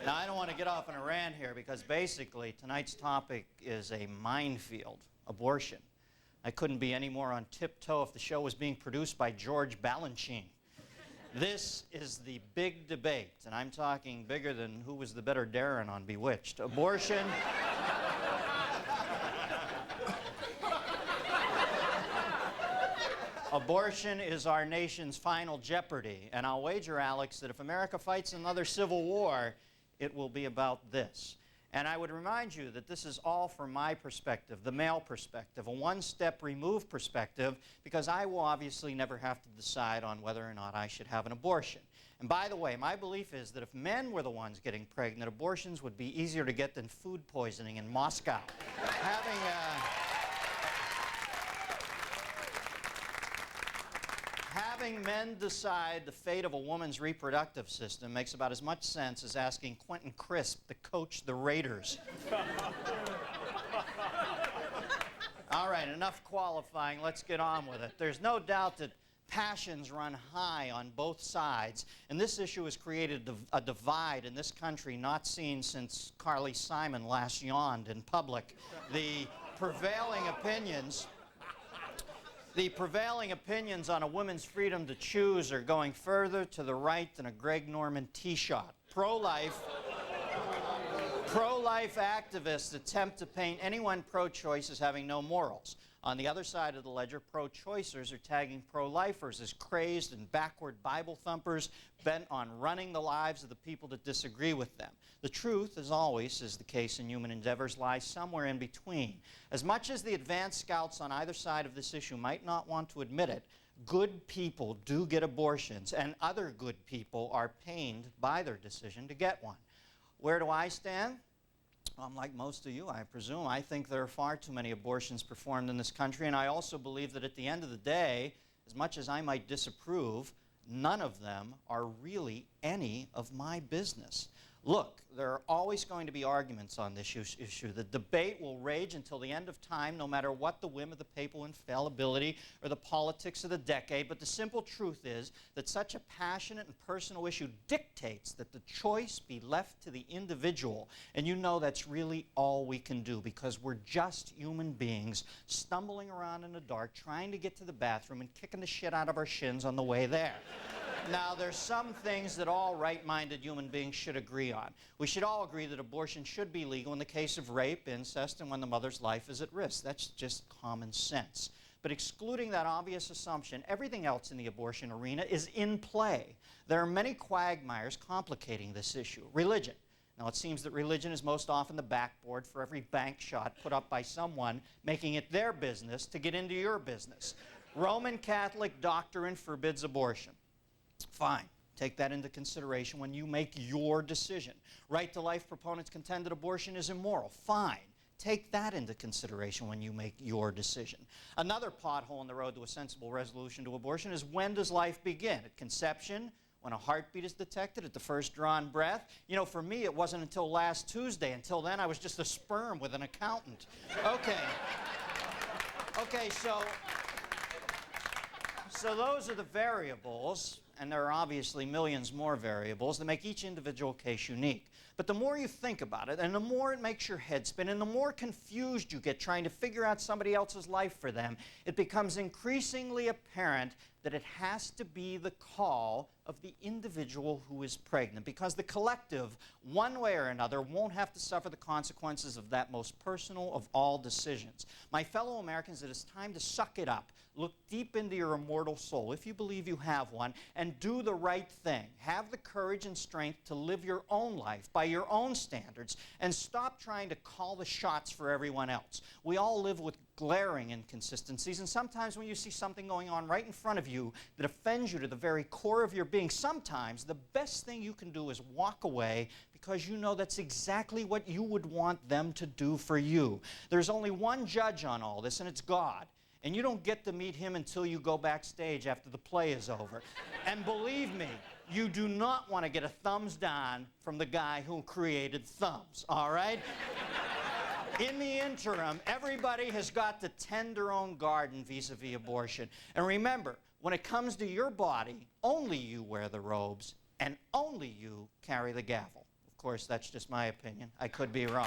Now, I don't want to get off on a rant here because basically tonight's topic is a minefield, abortion. I couldn't be any more on tiptoe if the show was being produced by George Balanchine. This is the big debate, and I'm talking bigger than who was the better Darren on Bewitched. Abortion. Abortion is our nation's final jeopardy, and I'll wager, Alex, that if America fights another civil war, it will be about this. And I would remind you that this is all from my perspective, the male perspective, a one-step removed perspective, because I will obviously never have to decide on whether or not I should have an abortion. And by the way, my belief is that if men were the ones getting pregnant, abortions would be easier to get than food poisoning in Moscow. Having men decide the fate of a woman's reproductive system makes about as much sense as asking Quentin Crisp to coach the Raiders. All right, enough qualifying. Let's get on with it. There's no doubt that passions run high on both sides, and this issue has created a divide in this country not seen since Carly Simon last yawned in public. The prevailing opinions on a woman's freedom to choose are going further to the right than a Greg Norman tee shot. Pro-life activists attempt to paint anyone pro-choice as having no morals. On the other side of the ledger, pro-choicers are tagging pro-lifers as crazed and backward Bible thumpers bent on running the lives of the people that disagree with them. The truth, as always is the case in human endeavors, lies somewhere in between. As much as the advanced scouts on either side of this issue might not want to admit it, good people do get abortions, and other good people are pained by their decision to get one. Where do I stand? I'm like most of you, I presume. I think there are far too many abortions performed in this country, and I also believe that at the end of the day, as much as I might disapprove, none of them are really any of my business. Look, there are always going to be arguments on this issue. The debate will rage until the end of time, no matter what the whim of the papal infallibility or the politics of the decade. But the simple truth is that such a passionate and personal issue dictates that the choice be left to the individual. And you know that's really all we can do, because we're just human beings stumbling around in the dark, trying to get to the bathroom and kicking the shit out of our shins on the way there. Now, there's some things that all right-minded human beings should agree on. We should all agree that abortion should be legal in the case of rape, incest, and when the mother's life is at risk. That's just common sense. But excluding that obvious assumption, everything else in the abortion arena is in play. There are many quagmires complicating this issue. Religion. Now, it seems that religion is most often the backboard for every bank shot put up by someone making it their business to get into your business. Roman Catholic doctrine forbids abortion. Fine. Take that into consideration when you make your decision. Right to life proponents contend that abortion is immoral. Fine. Take that into consideration when you make your decision. Another pothole in the road to a sensible resolution to abortion is, when does life begin? At conception? When a heartbeat is detected? At the first drawn breath? You know, for me, it wasn't until last Tuesday. Until then, I was just a sperm with an accountant. Okay, so those are the variables, and there are obviously millions more variables that make each individual case unique. But the more you think about it, and the more it makes your head spin, and the more confused you get trying to figure out somebody else's life for them, it becomes increasingly apparent that it has to be the call of the individual who is pregnant, because the collective, one way or another, won't have to suffer the consequences of that most personal of all decisions. My fellow Americans, it is time to suck it up. Look deep into your immortal soul, if you believe you have one, and do the right thing. Have the courage and strength to live your own life by your own standards, and stop trying to call the shots for everyone else. We all live with glaring inconsistencies, and sometimes when you see something going on right in front of you that offends you to the very core of your being, sometimes the best thing you can do is walk away, because you know that's exactly what you would want them to do for you. There's only one judge on all this, and it's God. And you don't get to meet him until you go backstage after the play is over. And believe me, you do not want to get a thumbs down from the guy who created thumbs, all right? In the interim, everybody has got to tend their own garden vis-a-vis abortion. And remember, when it comes to your body, only you wear the robes, and only you carry the gavel. Of course, that's just my opinion. I could be wrong.